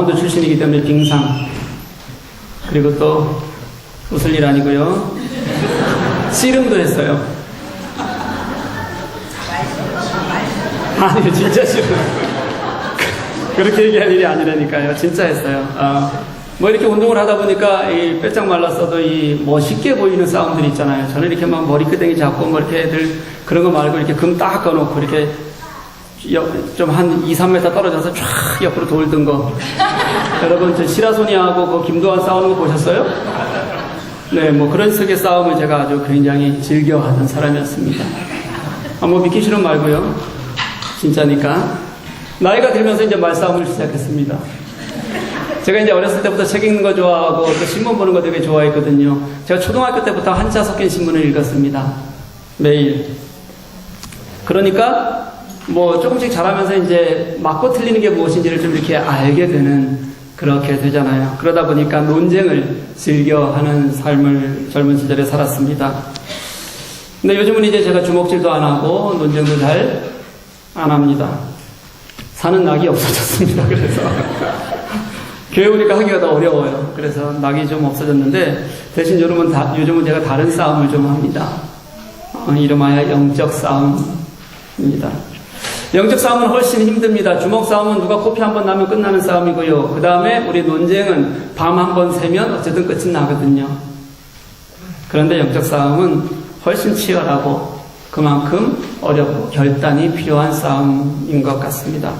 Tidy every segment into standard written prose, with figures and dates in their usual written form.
강원도 출신이기 때문에 빙상, 그리고 또 웃을 일 아니고요, 씨름도 했어요. 아니요, 진짜 씨름. 그렇게 얘기할 일이 아니라니까요. 진짜 했어요. 뭐 이렇게 운동을 하다 보니까 이 빼짝 말랐어도 이 멋있게 보이는 싸움들이 있잖아요. 저는 이렇게 막 머리끄댕이 잡고 뭐 이렇게 애들 그런 거 말고 이렇게 금 딱 꺼놓고 이렇게 좀 한 2, 3m 떨어져서 쫙 옆으로 돌던 거. 여러분, 저 시라소니하고 그 김도환 싸우는 거 보셨어요? 네, 뭐 그런 식의 싸움을 제가 아주 굉장히 즐겨하던 사람이었습니다. 뭐 믿기 싫은 말고요. 진짜니까. 나이가 들면서 이제 말싸움을 시작했습니다. 제가 이제 어렸을 때부터 책 읽는 거 좋아하고 또 신문 보는 거 되게 좋아했거든요. 제가 초등학교 때부터 한자 섞인 신문을 읽었습니다. 매일. 그러니까 뭐 조금씩 자라면서 이제 맞고 틀리는 게 무엇인지를 좀 이렇게 알게 되는, 그렇게 되잖아요. 그러다 보니까 논쟁을 즐겨하는 삶을 젊은 시절에 살았습니다. 근데 요즘은 이제 제가 주먹질도 안 하고 논쟁도 잘 안 합니다. 사는 낙이 없어졌습니다. 그래서 교회 오니까 하기가 더 어려워요. 그래서 낙이 좀 없어졌는데 대신 요즘은 제가 다른 싸움을 좀 합니다. 이름하여 영적 싸움입니다. 영적 싸움은 훨씬 힘듭니다. 주먹 싸움은 누가 코피 한 번 나면 끝나는 싸움이고요. 그 다음에 우리 논쟁은 밤 한 번 새면 어쨌든 끝은 나거든요. 그런데 영적 싸움은 훨씬 치열하고 그만큼 어렵고 결단이 필요한 싸움인 것 같습니다.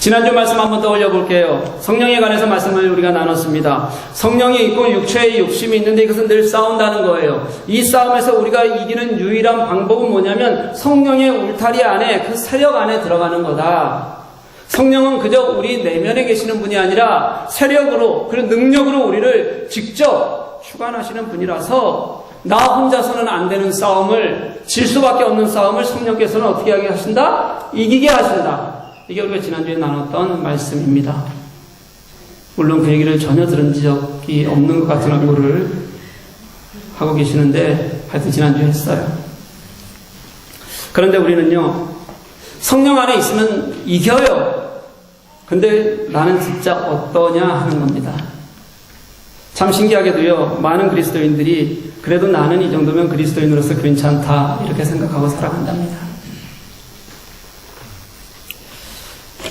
지난주 말씀 한번 떠올려 볼게요. 성령에 관해서 말씀을 우리가 나눴습니다. 성령이 있고 육체의 욕심이 있는데 이것은 늘 싸운다는 거예요. 이 싸움에서 우리가 이기는 유일한 방법은 뭐냐면 성령의 울타리 안에, 그 세력 안에 들어가는 거다. 성령은 그저 우리 내면에 계시는 분이 아니라 세력으로, 그리고 능력으로 우리를 직접 주관하시는 분이라서 나 혼자서는 안 되는 싸움을, 질 수밖에 없는 싸움을 성령께서는 어떻게 하게 하신다? 이기게 하신다. 이게 우리가 지난주에 나눴던 말씀입니다. 물론 그 얘기를 전혀 들은 적이 없는 것 같은 얼굴을 하고 계시는데 하여튼 지난주에 했어요. 그런데 우리는요, 성령 안에 있으면 이겨요. 근데 나는 진짜 어떠냐 하는 겁니다. 참 신기하게도요, 많은 그리스도인들이 그래도 나는 이 정도면 그리스도인으로서 괜찮다 이렇게 생각하고 살아간답니다.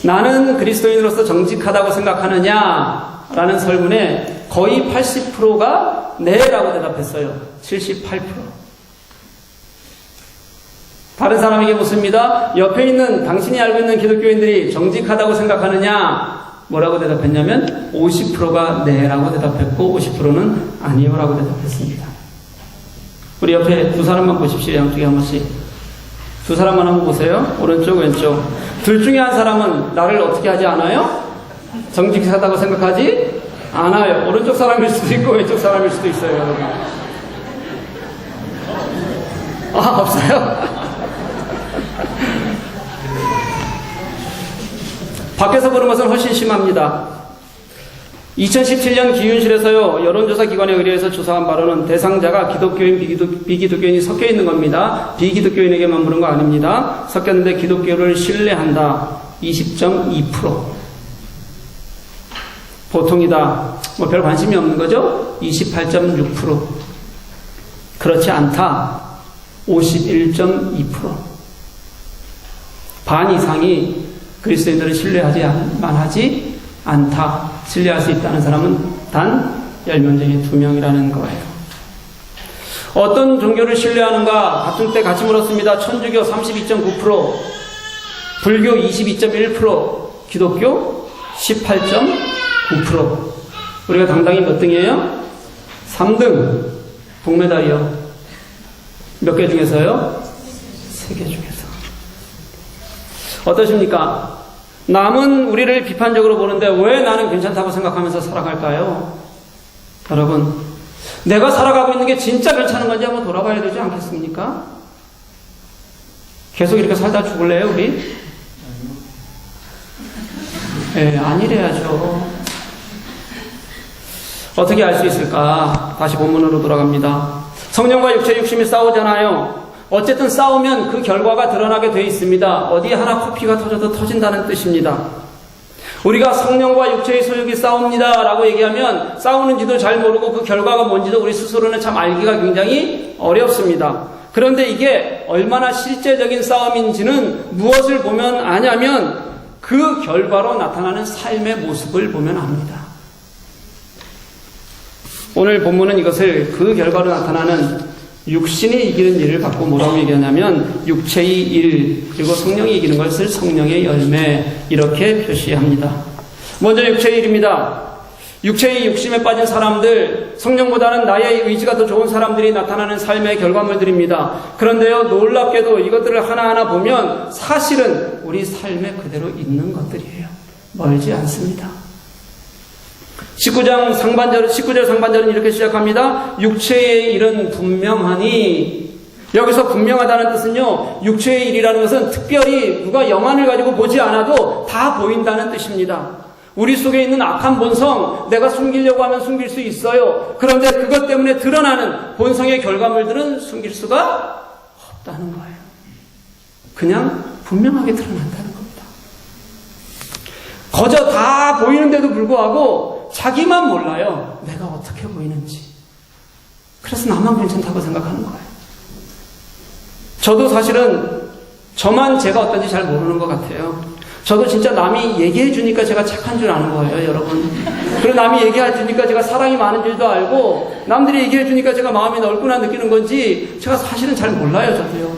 나는 그리스도인으로서 정직하다고 생각하느냐? 라는 설문에 거의 80%가 네라고 대답했어요. 78%. 다른 사람에게 묻습니다. 옆에 있는 당신이 알고 있는 기독교인들이 정직하다고 생각하느냐? 뭐라고 대답했냐면 50%가 네라고 대답했고 50%는 아니요라고 대답했습니다. 우리 옆에 두 사람만 보십시오. 양쪽에 한 번씩. 두 사람만 한번 보세요. 오른쪽, 왼쪽. 둘 중에 한 사람은 나를 어떻게 하지 않아요? 정직하다고 생각하지 않아요. 오른쪽 사람일 수도 있고 왼쪽 사람일 수도 있어요, 여러분. 없어요? 밖에서 보는 것은 훨씬 심합니다. 2017년 기윤실에서요, 여론조사 기관에 의뢰해서 조사한 바로는 대상자가 기독교인, 비기독교인이 섞여 있는 겁니다. 비기독교인에게만 물은 거 아닙니다. 섞였는데 기독교를 신뢰한다. 20.2%. 보통이다. 뭐 별 관심이 없는 거죠? 28.6%. 그렇지 않다. 51.2%. 반 이상이 그리스도인들을 신뢰하지만 하지 않다. 신뢰할 수 있다는 사람은 단 10명 중에 2명이라는 거예요. 어떤 종교를 신뢰하는가? 같은 때 같이 물었습니다. 천주교 32.9%, 불교 22.1%, 기독교 18.9%. 우리가 당당히 몇 등이에요? 3등. 동메달이요. 몇 개 중에서요? 3개 중에서. 어떠십니까? 남은 우리를 비판적으로 보는데 왜 나는 괜찮다고 생각하면서 살아갈까요? 여러분, 내가 살아가고 있는 게 진짜 괜찮은 건지 한번 돌아봐야 되지 않겠습니까? 계속 이렇게 살다 죽을래요, 우리? 아니래야죠. 어떻게 알 수 있을까? 다시 본문으로 돌아갑니다. 성령과 육체 욕심이 싸우잖아요. 어쨌든 싸우면 그 결과가 드러나게 돼 있습니다. 어디 하나 코피가 터져도 터진다는 뜻입니다. 우리가 성령과 육체의 소욕이 싸웁니다 라고 얘기하면 싸우는지도 잘 모르고 그 결과가 뭔지도 우리 스스로는 참 알기가 굉장히 어렵습니다. 그런데 이게 얼마나 실제적인 싸움인지는 무엇을 보면 아냐면 그 결과로 나타나는 삶의 모습을 보면 압니다. 오늘 본문은 이것을 그 결과로 나타나는 육신이 이기는 일을 갖고 뭐라고 얘기하냐면 육체의 일 그리고 성령이 이기는 것을 성령의 열매 이렇게 표시합니다. 먼저 육체의 일입니다. 육체의 욕심에 빠진 사람들, 성령보다는 나의 의지가 더 좋은 사람들이 나타나는 삶의 결과물들입니다. 그런데요, 놀랍게도 이것들을 하나하나 보면 사실은 우리 삶에 그대로 있는 것들이에요. 멀지 않습니다. 19절 상반절은 이렇게 시작합니다. 육체의 일은 분명하니, 여기서 분명하다는 뜻은요, 육체의 일이라는 것은 특별히 누가 영안을 가지고 보지 않아도 다 보인다는 뜻입니다. 우리 속에 있는 악한 본성, 내가 숨기려고 하면 숨길 수 있어요. 그런데 그것 때문에 드러나는 본성의 결과물들은 숨길 수가 없다는 거예요. 그냥 분명하게 드러난다는 겁니다. 거저 다 보이는데도 불구하고 자기만 몰라요. 내가 어떻게 보이는지. 그래서 나만 괜찮다고 생각하는 거예요. 저도 사실은 저만 제가 어떤지 잘 모르는 것 같아요. 저도 진짜 남이 얘기해 주니까 제가 착한 줄 아는 거예요, 여러분. 그리고 남이 얘기해 주니까 제가 사랑이 많은 줄도 알고, 남들이 얘기해 주니까 제가 마음이 넓구나 느끼는 건지 제가 사실은 잘 몰라요, 저도요.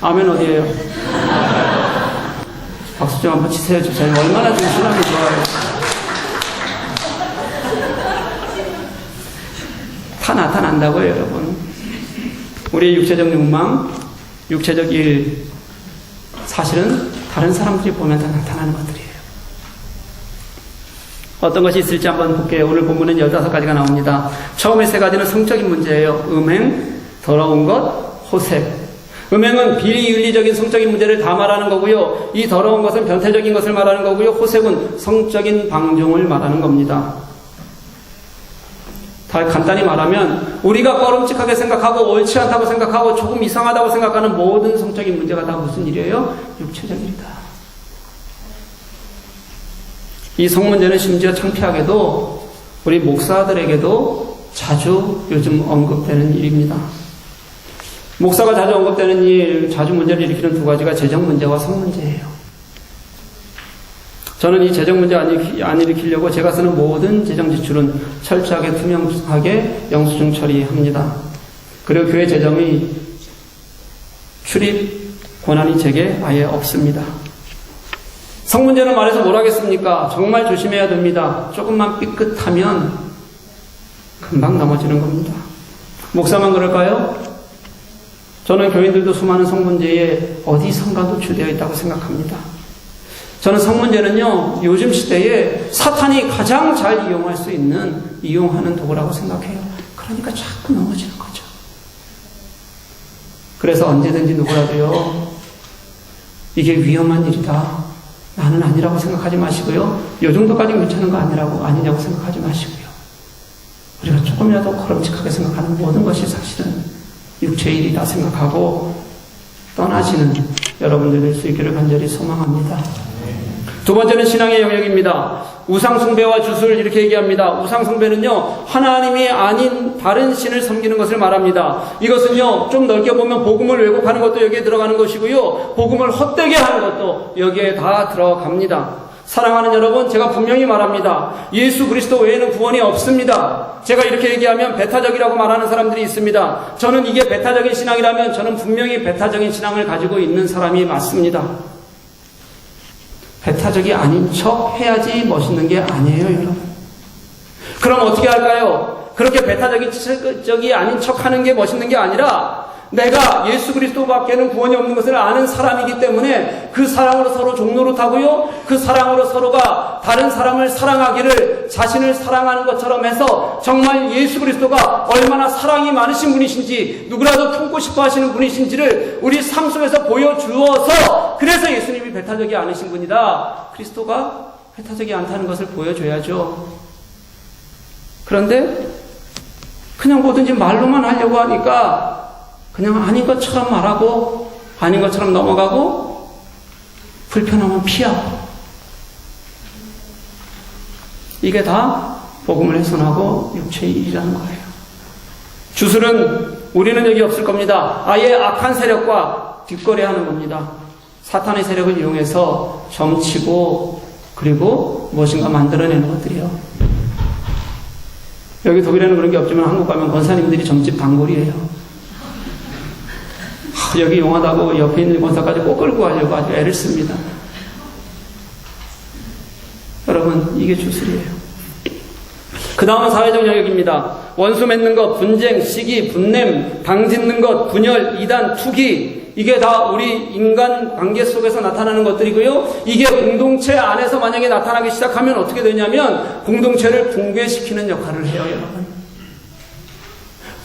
아멘 어디에요? 박수 좀 한번 치세요, 주사님. 얼마나 좀 신앙이 좋아요. 다 나타난다고요, 여러분. 우리의 육체적 욕망, 육체적 일, 사실은 다른 사람들이 보면 다 나타나는 것들이에요. 어떤 것이 있을지 한번 볼게요. 오늘 본문은 15가지가 나옵니다. 처음에 3가지는 성적인 문제예요. 음행, 더러운 것, 호색. 음행은 비윤리적인 성적인 문제를 다 말하는 거고요. 이 더러운 것은 변태적인 것을 말하는 거고요. 호색은 성적인 방종을 말하는 겁니다. 다 간단히 말하면 우리가 꺼름직하게 생각하고 옳지 않다고 생각하고 조금 이상하다고 생각하는 모든 성적인 문제가 다 무슨 일이에요? 육체적 일이다. 이 성문제는 심지어 창피하게도 우리 목사들에게도 자주 요즘 언급되는 일입니다. 목사가 자주 언급되는 일, 자주 문제를 일으키는 2가지가 재정 문제와 성문제예요. 저는 이 재정 문제 안 일으키려고 제가 쓰는 모든 재정 지출은 철저하게 투명하게 영수증 처리합니다. 그리고 교회 재정의 출입 권한이 제게 아예 없습니다. 성문제는 말해서 뭘 하겠습니까? 정말 조심해야 됩니다. 조금만 삐끗하면 금방 넘어지는 겁니다. 목사만 그럴까요? 저는 교인들도 수많은 성문제에 어디선가 노출되어 있다고 생각합니다. 저는 성문제는요, 요즘 시대에 사탄이 가장 잘 이용하는 도구라고 생각해요. 그러니까 자꾸 넘어지는 거죠. 그래서 언제든지 누구라도요, 이게 위험한 일이다. 나는 아니라고 생각하지 마시고요. 요 정도까지 괜찮은 거 아니냐고 생각하지 마시고요. 우리가 조금이라도 거름직하게 생각하는 모든 것이 사실은 육체의 일이다 생각하고 떠나시는 여러분들 될 수 있기를 간절히 소망합니다. 2번째는 신앙의 영역입니다. 우상숭배와 주술 이렇게 얘기합니다. 우상숭배는요, 하나님이 아닌 다른 신을 섬기는 것을 말합니다. 이것은요, 좀 넓게 보면 복음을 왜곡하는 것도 여기에 들어가는 것이고요, 복음을 헛되게 하는 것도 여기에 다 들어갑니다. 사랑하는 여러분, 제가 분명히 말합니다. 예수 그리스도 외에는 구원이 없습니다. 제가 이렇게 얘기하면 배타적이라고 말하는 사람들이 있습니다. 저는 이게 배타적인 신앙이라면 저는 분명히 배타적인 신앙을 가지고 있는 사람이 맞습니다. 배타적이 아닌 척 해야지 멋있는 게 아니에요, 여러분. 그럼 어떻게 할까요? 그렇게 배타적이 아닌 척 하는 게 멋있는 게 아니라 내가 예수 그리스도밖에는 구원이 없는 것을 아는 사람이기 때문에 그 사랑으로 서로 종노릇하고요, 그 사랑으로 서로가 다른 사람을 사랑하기를 자신을 사랑하는 것처럼 해서 정말 예수 그리스도가 얼마나 사랑이 많으신 분이신지, 누구라도 품고 싶어 하시는 분이신지를 우리 삶 속에서 보여주어서, 그래서 예수님이 배타적이 않으신 분이다, 그리스도가 배타적이 않다는 것을 보여줘야죠. 그런데 그냥 뭐든지 말로만 하려고 하니까 그냥 아닌 것처럼 말하고 아닌 것처럼 넘어가고 불편하면 피하고. 이게 다 복음을 훼손하고 육체의 일이라는 거예요. 주술은 우리는 여기 없을 겁니다. 아예 악한 세력과 뒷거래하는 겁니다. 사탄의 세력을 이용해서 점치고 그리고 무엇인가 만들어내는 것들이요. 여기 독일에는 그런 게 없지만 한국 가면 권사님들이 점집 단골이에요. 여기 용하다고 옆에 있는 권사까지 꼭 끌고 가려고 아주 애를 씁니다. 여러분, 이게 주술이에요. 그 다음은 사회적 영역입니다. 원수 맺는 것, 분쟁, 시기, 분냄, 당짓는 것, 분열, 이단, 투기, 이게 다 우리 인간 관계 속에서 나타나는 것들이고요. 이게 공동체 안에서 만약에 나타나기 시작하면 어떻게 되냐면 공동체를 붕괴시키는 역할을 해요, 여러분.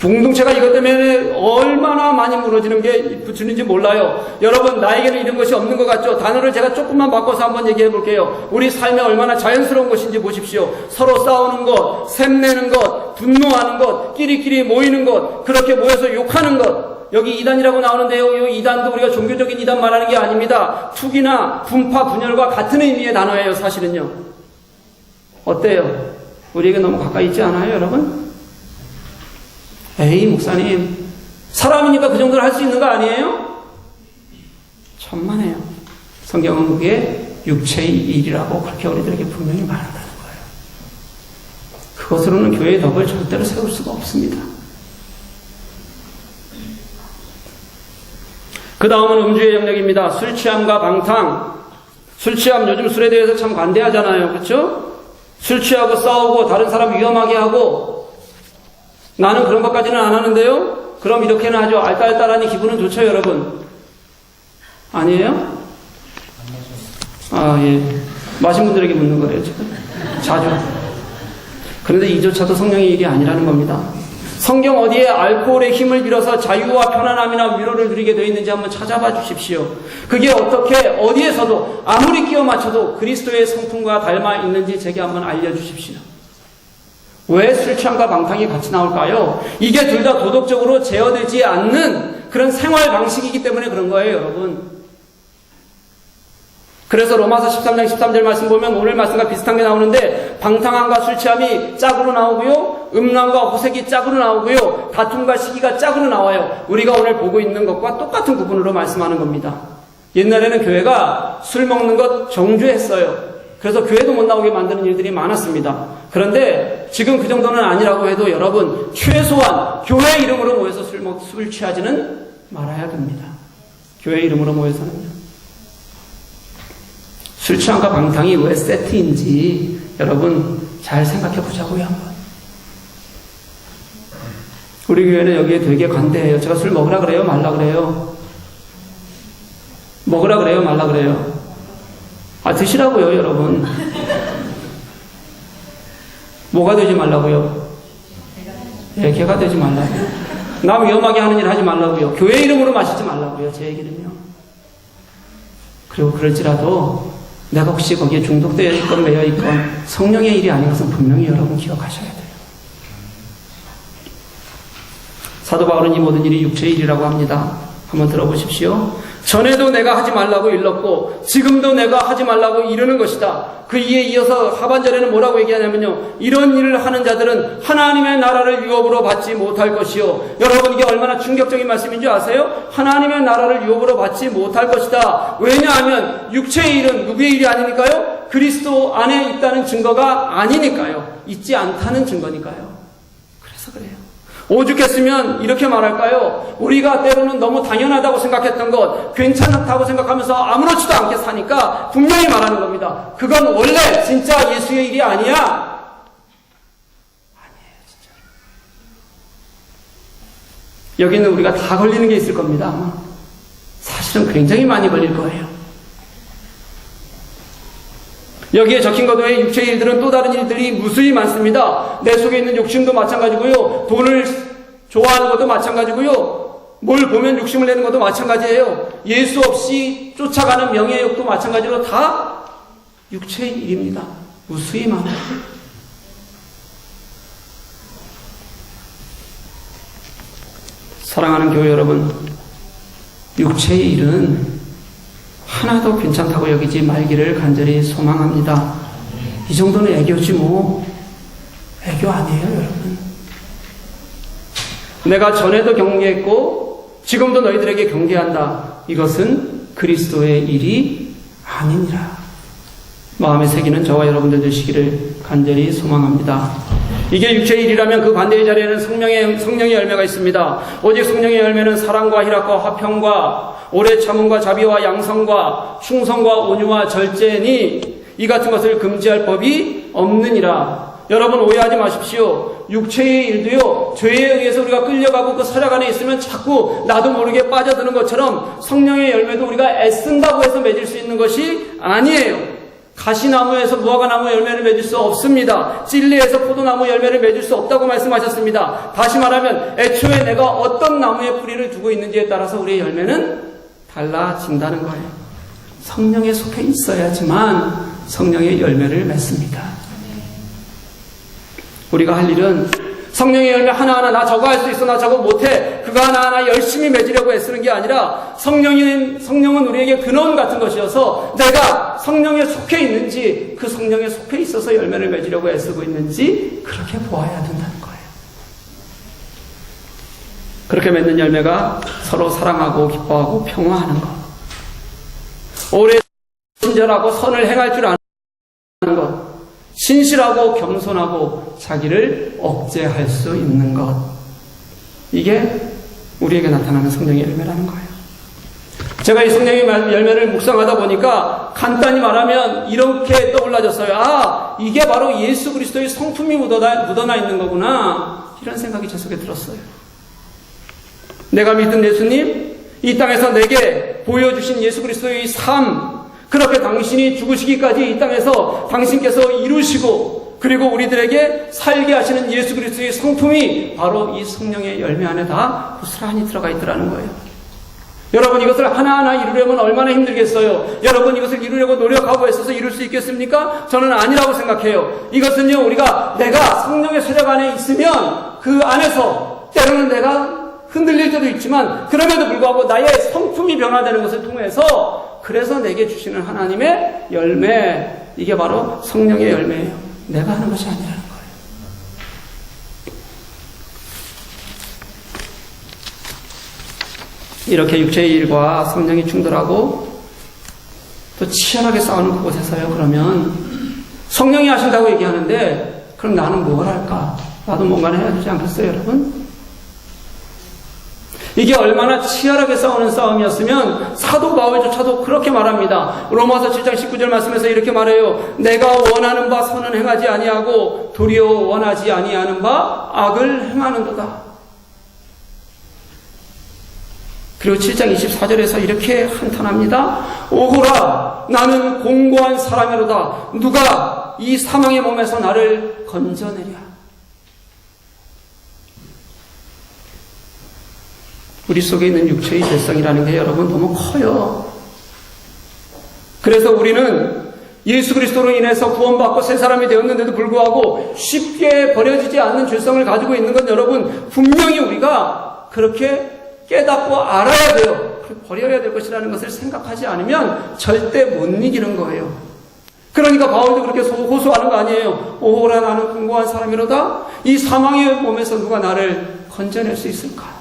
공동체가 이것 때문에 얼마나 많이 무너지는 게 붙이는지 몰라요. 여러분, 나에게는 이런 것이 없는 것 같죠? 단어를 제가 조금만 바꿔서 한번 얘기해 볼게요. 우리 삶에 얼마나 자연스러운 것인지 보십시오. 서로 싸우는 것, 샘내는 것, 분노하는 것, 끼리끼리 모이는 것, 그렇게 모여서 욕하는 것. 여기 이단이라고 나오는데요. 이 이단도 우리가 종교적인 이단 말하는 게 아닙니다. 투기나 분파, 분열과 같은 의미의 단어예요, 사실은요. 어때요? 우리에게 너무 가까이 있지 않아요, 여러분? 에이, 목사님, 사람이니까 그 정도는 할 수 있는 거 아니에요? 천만에요. 성경은 그게 육체의 일이라고 그렇게 우리들에게 분명히 말한다는 거예요. 그것으로는 교회의 덕을 절대로 세울 수가 없습니다. 그 다음은 음주의 영역입니다. 술 취함과 방탕. 술 취함, 요즘 술에 대해서 참 관대하잖아요. 그렇죠? 술 취하고 싸우고 다른 사람 위험하게 하고. 나는 그런 것까지는 안 하는데요. 그럼 이렇게는 아주 알딸딸하니 기분은 좋죠, 여러분? 아니에요? 아, 예. 마신 분들에게 묻는 거예요, 지금. 자주. 그런데 이조차도 성령의 일이 아니라는 겁니다. 성경 어디에 알코올의 힘을 빌어서 자유와 편안함이나 위로를 누리게 되어 있는지 한번 찾아봐 주십시오. 그게 어떻게 어디에서도 아무리 끼워 맞춰도 그리스도의 성품과 닮아 있는지 제게 한번 알려주십시오. 왜 술 취함과 방탕이 같이 나올까요? 이게 둘 다 도덕적으로 제어되지 않는 그런 생활 방식이기 때문에 그런 거예요, 여러분. 그래서 로마서 13장 13절 말씀 보면 오늘 말씀과 비슷한 게 나오는데 방탕함과 술 취함이 짝으로 나오고요. 음란과 호색이 짝으로 나오고요. 다툼과 시기가 짝으로 나와요. 우리가 오늘 보고 있는 것과 똑같은 부분으로 말씀하는 겁니다. 옛날에는 교회가 술 먹는 것 정죄했어요. 그래서 교회도 못 나오게 만드는 일들이 많았습니다. 그런데 지금 그 정도는 아니라고 해도 여러분 최소한 교회 이름으로 모여서 술 취하지는 말아야 됩니다. 교회 이름으로 모여서는요. 술 취함과 방탕이 왜 세트인지 여러분 잘 생각해 보자고요, 한번. 우리 교회는 여기에 되게 관대해요. 제가 술 먹으라 그래요? 말라 그래요? 먹으라 그래요? 말라 그래요? 아, 드시라고요, 여러분. 뭐가 되지 말라고요? 예, 개가 되지 말라고요. 나 위험하게 하는 일 하지 말라고요. 교회 이름으로 마시지 말라고요, 제 얘기는요. 그리고 그럴지라도 내가 혹시 거기에 중독되어 있건 매여 있건 성령의 일이 아닌 것은 분명히 여러분 기억하셔야 돼요. 사도 바울은 이 모든 일이 육체의 일이라고 합니다. 한번 들어보십시오. 전에도 내가 하지 말라고 일렀고 지금도 내가 하지 말라고 이르는 것이다. 그 이에 이어서 하반절에는 뭐라고 얘기하냐면요. 이런 일을 하는 자들은 하나님의 나라를 유업으로 받지 못할 것이요. 여러분, 이게 얼마나 충격적인 말씀인 줄 아세요? 하나님의 나라를 유업으로 받지 못할 것이다. 왜냐하면 육체의 일은 누구의 일이 아니니까요? 그리스도 안에 있다는 증거가 아니니까요. 있지 않다는 증거니까요. 그래서 그래요. 오죽했으면 이렇게 말할까요? 우리가 때로는 너무 당연하다고 생각했던 것, 괜찮다고 생각하면서 아무렇지도 않게 사니까 분명히 말하는 겁니다. 그건 원래 진짜 예수의 일이 아니야. 아니에요, 진짜. 여기는 우리가 다 걸리는 게 있을 겁니다. 아마. 사실은 굉장히 많이 걸릴 거예요. 여기에 적힌 것 외에 육체의 일들은 또 다른 일들이 무수히 많습니다. 내 속에 있는 욕심도 마찬가지고요. 돈을 좋아하는 것도 마찬가지고요. 뭘 보면 욕심을 내는 것도 마찬가지예요. 예수 없이 쫓아가는 명예욕도 마찬가지로 다 육체의 일입니다. 무수히 많아요. 사랑하는 교회 여러분, 육체의 일은 하나도 괜찮다고 여기지 말기를 간절히 소망합니다. 이 정도는 애교지 뭐. 애교 아니에요, 여러분. 내가 전에도 경계했고 지금도 너희들에게 경계한다. 이것은 그리스도의 일이 아니니라. 마음에 새기는 저와 여러분들 되시기를 간절히 소망합니다. 이게 육체의 일이라면 그 반대의 자리에는 성령의 열매가 있습니다. 오직 성령의 열매는 사랑과 희락과 화평과 오래 참음과 자비와 양성과 충성과 온유와 절제니 이 같은 것을 금지할 법이 없느니라. 여러분 오해하지 마십시오. 육체의 일도요, 죄에 의해서 우리가 끌려가고 그 사력 안에 있으면 자꾸 나도 모르게 빠져드는 것처럼 성령의 열매도 우리가 애쓴다고 해서 맺을 수 있는 것이 아니에요. 가시나무에서 무화과나무 열매를 맺을 수 없습니다. 찔레에서 포도나무 열매를 맺을 수 없다고 말씀하셨습니다. 다시 말하면 애초에 내가 어떤 나무에 뿌리를 두고 있는지에 따라서 우리의 열매는 달라진다는 거예요. 성령에 속해 있어야지만 성령의 열매를 맺습니다. 우리가 할 일은 성령의 열매 하나하나 나 저거 할 수 있어 나 저거 못해 그거 하나하나 열심히 맺으려고 애쓰는 게 아니라 성령은 우리에게 근원 같은 것이어서 내가 성령에 속해 있는지 그 성령에 속해 있어서 열매를 맺으려고 애쓰고 있는지 그렇게 보아야 된다는 거예요. 그렇게 맺는 열매가 서로 사랑하고 기뻐하고 평화하는 것, 오래 친절하고 선을 행할 줄 아는 것, 신실하고 겸손하고 자기를 억제할 수 있는 것, 이게 우리에게 나타나는 성령의 열매라는 거예요. 제가 이 성령의 열매를 묵상하다 보니까 간단히 말하면 이렇게 떠올라졌어요. 아, 이게 바로 예수 그리스도의 성품이 묻어나 있는 거구나, 이런 생각이 제 속에 들었어요. 내가 믿은 예수님, 이 땅에서 내게 보여주신 예수 그리스도의 삶, 그렇게 당신이 죽으시기까지 이 땅에서 당신께서 이루시고 그리고 우리들에게 살게 하시는 예수 그리스도의 성품이 바로 이 성령의 열매 안에 다 고스란히 들어가 있더라는 거예요. 여러분 이것을 하나하나 이루려면 얼마나 힘들겠어요. 여러분 이것을 이루려고 노력하고 애써서 이룰 수 있겠습니까? 저는 아니라고 생각해요. 이것은요, 내가 성령의 세력 안에 있으면 그 안에서 때로는 내가 흔들릴 때도 있지만 그럼에도 불구하고 나의 성품이 변화되는 것을 통해서 그래서 내게 주시는 하나님의 열매, 이게 바로 성령의 열매예요. 내가 하는 것이 아니라는 거예요. 이렇게 육체의 일과 성령이 충돌하고 또 치열하게 싸우는 그곳에서요, 그러면 성령이 하신다고 얘기하는데 그럼 나는 뭘 할까? 나도 뭔가를 해야 되지 않겠어요, 여러분? 이게 얼마나 치열하게 싸우는 싸움이었으면 사도 바울조차도 그렇게 말합니다. 로마서 7장 19절 말씀에서 이렇게 말해요. 내가 원하는 바 선은 행하지 아니하고 도리어 원하지 아니하는 바 악을 행하는도다. 그리고 7장 24절에서 이렇게 한탄합니다. 오호라, 나는 공고한 사람이로다. 누가 이 사망의 몸에서 나를 건져내랴. 우리 속에 있는 육체의 죄성이라는 게 여러분 너무 커요. 그래서 우리는 예수 그리스도로 인해서 구원받고 새 사람이 되었는데도 불구하고 쉽게 버려지지 않는 죄성을 가지고 있는 건 여러분 분명히 우리가 그렇게 깨닫고 알아야 돼요. 버려야 될 것이라는 것을 생각하지 않으면 절대 못 이기는 거예요. 그러니까 바울도 그렇게 호소하는 거 아니에요. 오호라, 나는 공고한 사람이로다. 이 사망의 몸에서 누가 나를 건져낼 수 있을까?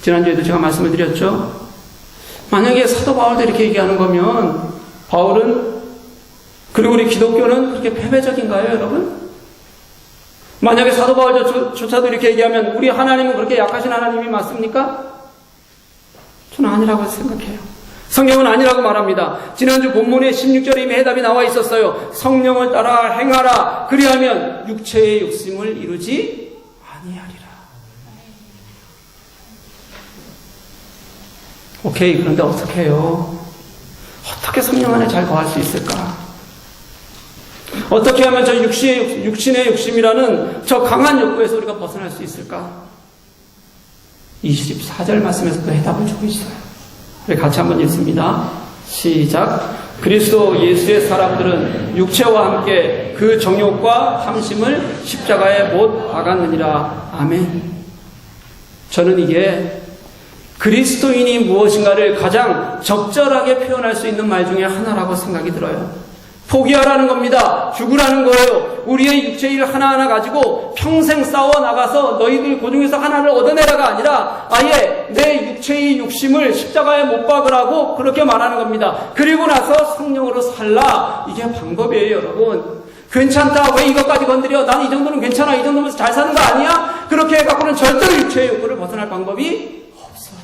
지난주에도 제가 말씀을 드렸죠. 만약에 사도 바울도 이렇게 얘기하는 거면 바울은, 그리고 우리 기독교는 그렇게 패배적인가요, 여러분? 만약에 사도 바울조차도 이렇게 얘기하면 우리 하나님은 그렇게 약하신 하나님이 맞습니까? 저는 아니라고 생각해요. 성경은 아니라고 말합니다. 지난주 본문의 16절에 이미 해답이 나와 있었어요. 성령을 따라 행하라. 그리하면 육체의 욕심을 이루지 아니하리라. 오케이, 그런데 어떻게 해요? 어떻게 성령 안에 잘 거할 수 있을까? 어떻게 하면 저 육신의 욕심이라는 저 강한 욕구에서 우리가 벗어날 수 있을까? 24절 말씀에서 그 해답을 주고 있어요. 우리 같이 한번 읽습니다. 시작. 그리스도 예수의 사람들은 육체와 함께 그 정욕과 탐심을 십자가에 못 박았느니라. 아멘. 저는 이게 그리스도인이 무엇인가를 가장 적절하게 표현할 수 있는 말 중에 하나라고 생각이 들어요. 포기하라는 겁니다. 죽으라는 거예요. 우리의 육체 일 하나하나 가지고 평생 싸워 나가서 너희들 그 중에서 하나를 얻어내라가 아니라 아예 내 육체의 욕심을 십자가에 못 박으라고 그렇게 말하는 겁니다. 그리고 나서 성령으로 살라. 이게 방법이에요, 여러분. 괜찮다. 왜 이것까지 건드려? 난 이 정도는 괜찮아. 이 정도면 잘 사는 거 아니야? 그렇게 해갖고는 절대로 육체의 욕구를 벗어날 방법이 없어요.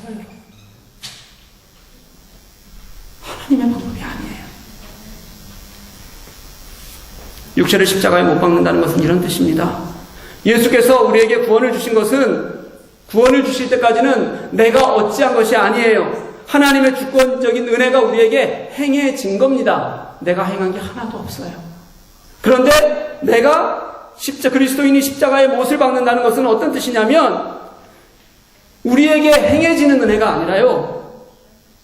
하나님의 방법이 아니에요. 육체를 십자가에 못 박는다는 것은 이런 뜻입니다. 예수께서 우리에게 구원을 주신 것은 구원을 주실 때까지는 내가 어찌한 것이 아니에요. 하나님의 주권적인 은혜가 우리에게 행해진 겁니다. 내가 행한 게 하나도 없어요. 그런데 내가 그리스도인이 십자가에 못을 박는다는 것은 어떤 뜻이냐면 우리에게 행해지는 은혜가 아니라요.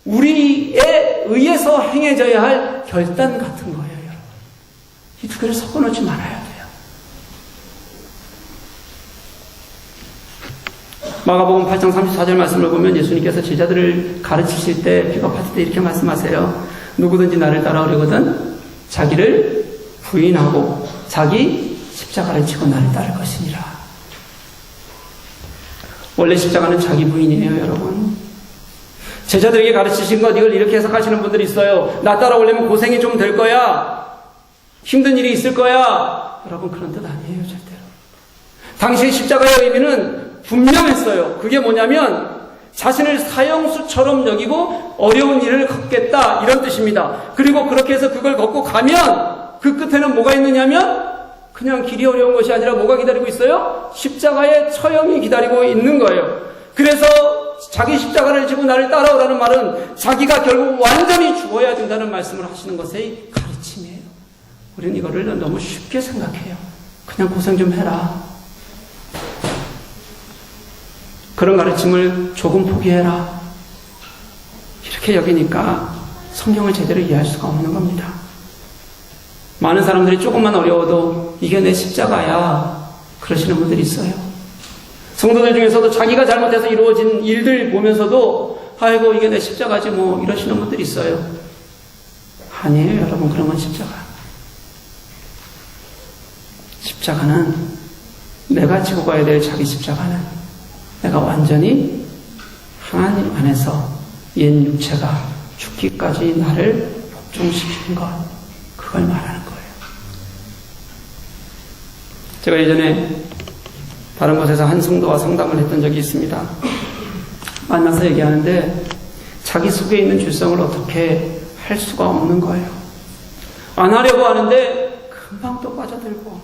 우리에 의해서 행해져야 할 결단 같은 거예요. 이 두 개를 섞어놓지 말아야 돼요. 마가복음 8장 34절 말씀을 보면 예수님께서 제자들을 가르치실 때 픽업하실 때 이렇게 말씀하세요. 누구든지 나를 따라오려거든 자기를 부인하고 자기 십자가를 지고 나를 따를 것이니라. 원래 십자가는 자기 부인이에요, 여러분. 제자들에게 가르치신 것 이걸 이렇게 해석하시는 분들이 있어요. 나 따라오려면 고생이 좀 될 거야. 힘든 일이 있을 거야. 여러분, 그런 뜻 아니에요, 절대로. 당시의 십자가의 의미는 분명했어요. 그게 뭐냐면 자신을 사형수처럼 여기고 어려운 일을 걷겠다, 이런 뜻입니다. 그리고 그렇게 해서 그걸 걷고 가면 그 끝에는 뭐가 있느냐면 그냥 길이 어려운 것이 아니라 뭐가 기다리고 있어요? 십자가의 처형이 기다리고 있는 거예요. 그래서 자기 십자가를 지고 나를 따라오라는 말은 자기가 결국 완전히 죽어야 된다는 말씀을 하시는 것의 가르침이에요. 우리는 이거를 너무 쉽게 생각해요. 그냥 고생 좀 해라. 그런 가르침을 조금 포기해라. 이렇게 여기니까 성경을 제대로 이해할 수가 없는 겁니다. 많은 사람들이 조금만 어려워도 이게 내 십자가야. 그러시는 분들이 있어요. 성도들 중에서도 자기가 잘못해서 이루어진 일들 보면서도 아이고 이게 내 십자가지 뭐 이러시는 분들이 있어요. 아니에요, 여러분. 그런 건 십자가. 십자가는 내가 지고 가야 될 자기 십자가는 내가 완전히 하나님 안에서 옛 육체가 죽기까지 나를 복종시키는 것, 그걸 말하는 거예요. 제가 예전에 다른 곳에서 한 성도와 상담을 했던 적이 있습니다. 만나서 얘기하는데 자기 속에 있는 죄성을 어떻게 할 수가 없는 거예요. 안 하려고 하는데 금방 또 빠져들고,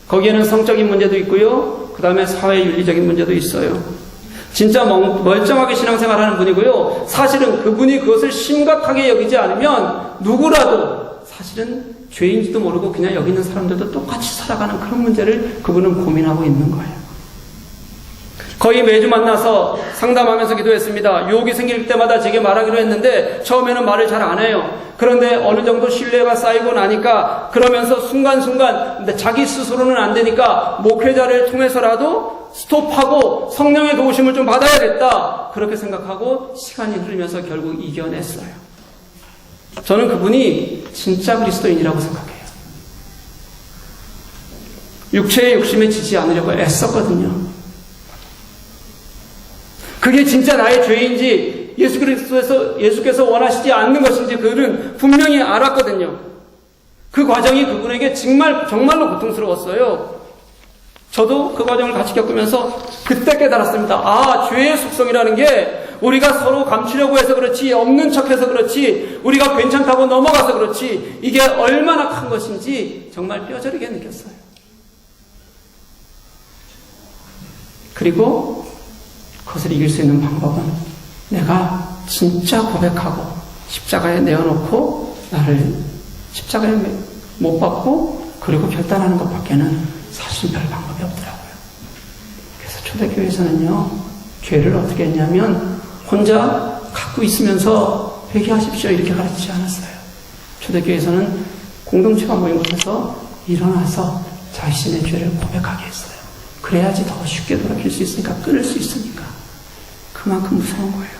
거기에는 성적인 문제도 있고요. 그 다음에 사회윤리적인 문제도 있어요. 진짜 멀쩡하게 신앙생활하는 분이고요. 사실은 그분이 그것을 심각하게 여기지 않으면 누구라도 사실은 죄인지도 모르고 그냥 여기 있는 사람들도 똑같이 살아가는 그런 문제를 그분은 고민하고 있는 거예요. 거의 매주 만나서 상담하면서 기도했습니다. 유혹이 생길 때마다 제게 말하기로 했는데 처음에는 말을 잘 안 해요. 그런데 어느 정도 신뢰가 쌓이고 나니까 그러면서 순간순간 자기 스스로는 안 되니까 목회자를 통해서라도 스톱하고 성령의 도우심을 좀 받아야겠다, 그렇게 생각하고 시간이 흐르면서 결국 이겨냈어요. 저는 그분이 진짜 그리스도인이라고 생각해요. 육체의 욕심에 지지 않으려고 애썼거든요. 그게 진짜 나의 죄인지 예수께서 원하시지 않는 것인지 그들은 분명히 알았거든요. 그 과정이 그분에게 정말로 고통스러웠어요. 저도 그 과정을 같이 겪으면서 그때 깨달았습니다. 아, 죄의 속성이라는 게 우리가 서로 감추려고 해서 그렇지, 없는 척해서 그렇지, 우리가 괜찮다고 넘어가서 그렇지, 이게 얼마나 큰 것인지 정말 뼈저리게 느꼈어요. 그리고 그것을 이길 수 있는 방법은 내가 진짜 고백하고 십자가에 내어놓고 나를 십자가에 못 박고 그리고 결단하는 것밖에는 사실 별 방법이 없더라고요. 그래서 초대교회에서는요, 죄를 어떻게 했냐면 혼자 갖고 있으면서 회개하십시오 이렇게 가르치지 않았어요. 초대교회에서는 공동체가 모인 곳에서 일어나서 자신의 죄를 고백하게 했어요. 그래야지 더 쉽게 돌이킬 수 있으니까, 끊을 수 있으니까. 그만큼 무서운 거예요.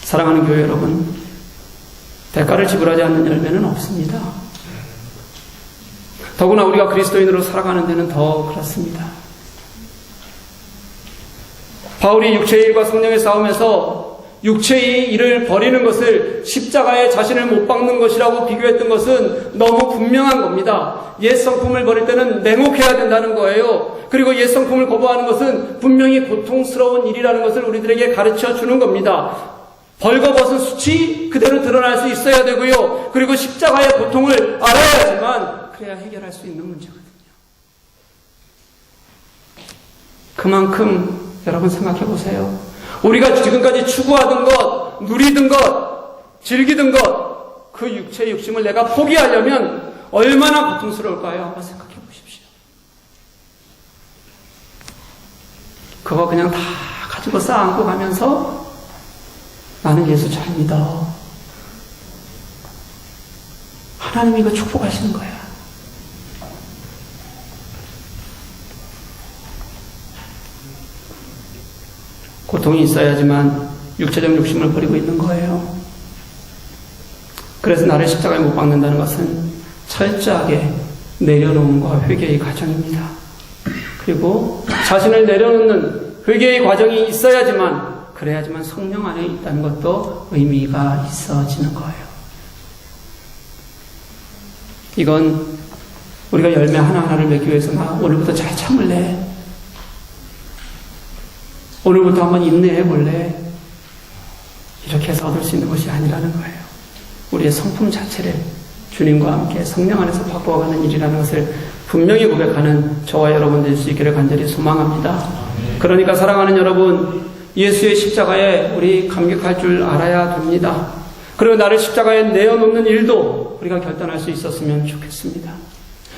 사랑하는 교회 여러분, 대가를 지불하지 않는 열매는 없습니다. 더구나 우리가 그리스도인으로 살아가는 데는 더 그렇습니다. 바울이 육체의 일과 성령의 싸움에서 육체의 일을 버리는 것을 십자가에 자신을 못 박는 것이라고 비교했던 것은 너무 분명한 겁니다. 옛 성품을 버릴 때는 냉혹해야 된다는 거예요. 그리고 옛 성품을 거부하는 것은 분명히 고통스러운 일이라는 것을 우리들에게 가르쳐 주는 겁니다. 벌거벗은 수치 그대로 드러날 수 있어야 되고요. 그리고 십자가의 고통을 알아야지만 그래야 해결할 수 있는 문제거든요. 그만큼 여러분 생각해 보세요. 우리가 지금까지 추구하던 것, 누리던 것, 즐기던 것, 그 육체의 욕심을 내가 포기하려면 얼마나 고통스러울까요? 한번 생각해 보십시오. 그거 그냥 다 가지고 쌓아안고 가면서 나는 예수 잘 믿어. 하나님이 이거 축복하시는 거야. 고통이 있어야지만 육체적 욕심을 버리고 있는 거예요. 그래서 나를 십자가에 못 박는다는 것은 철저하게 내려놓음과 회개의 과정입니다. 그리고 자신을 내려놓는 회개의 과정이 있어야지만, 그래야지만 성령 안에 있다는 것도 의미가 있어지는 거예요. 이건 우리가 열매 하나하나를 맺기 위해서 나 오늘부터 잘 참을래, 오늘부터 한번 인내해 볼래, 이렇게 해서 얻을 수 있는 것이 아니라는 거예요. 우리의 성품 자체를 주님과 함께 성령 안에서 바꾸어가는 일이라는 것을 분명히 고백하는 저와 여러분 될 수 있기를 간절히 소망합니다. 그러니까 사랑하는 여러분, 예수의 십자가에 우리 감격할 줄 알아야 됩니다. 그리고 나를 십자가에 내어놓는 일도 우리가 결단할 수 있었으면 좋겠습니다.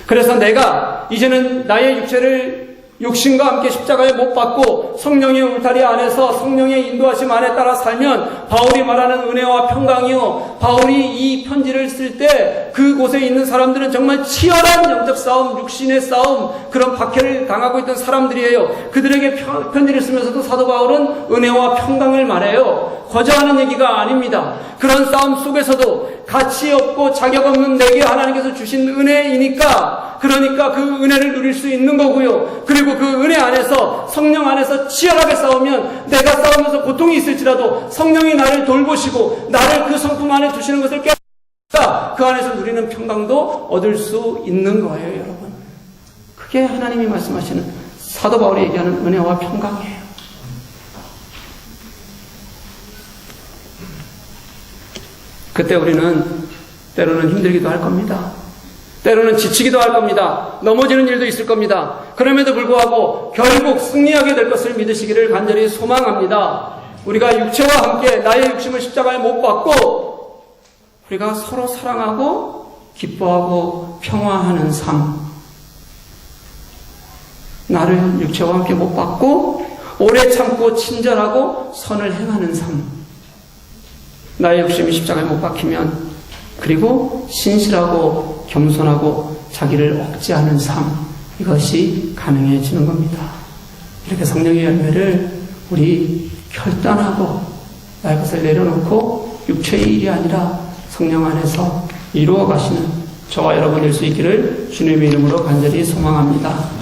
그래서 내가 이제는 나의 육체를 욕심과 함께 십자가에 못 박고 성령의 울타리 안에서 성령의 인도하심 안에 따라 살면 바울이 말하는 은혜와 평강이요, 바울이 이 편지를 쓸 때 그곳에 있는 사람들은 정말 치열한 영적 싸움, 육신의 싸움, 그런 박해를 당하고 있던 사람들이에요. 그들에게 편지를 쓰면서도 사도 바울은 은혜와 평강을 말해요. 거저하는 얘기가 아닙니다. 그런 싸움 속에서도 가치 없고 자격 없는 내게 하나님께서 주신 은혜이니까, 그러니까 그 은혜를 누릴 수 있는 거고요. 그리고 그 은혜 안에서, 성령 안에서 치열하게 싸우면 내가 싸우면서 고통이 있을지라도 성령이 나를 돌보시고 나를 그 성품 안에 두시는 것을 깨닫고 그 안에서 누리는 평강도 얻을 수 있는 거예요, 여러분. 그게 하나님이 말씀하시는, 사도 바울이 얘기하는 은혜와 평강이에요. 그때 우리는 때로는 힘들기도 할 겁니다. 때로는 지치기도 할 겁니다. 넘어지는 일도 있을 겁니다. 그럼에도 불구하고 결국 승리하게 될 것을 믿으시기를 간절히 소망합니다. 우리가 육체와 함께 나의 욕심을 십자가에 못 박고 우리가 서로 사랑하고 기뻐하고 평화하는 삶, 나를 육체와 함께 못 박고 오래 참고 친절하고 선을 행하는 삶, 나의 욕심이 십자가에 못 박히면, 그리고 신실하고 겸손하고 자기를 억제하는 삶, 이것이 가능해지는 겁니다. 이렇게 성령의 열매를 우리 결단하고 나의 것을 내려놓고 육체의 일이 아니라 성령 안에서 이루어 가시는 저와 여러분 될 수 있기를 주님의 이름으로 간절히 소망합니다.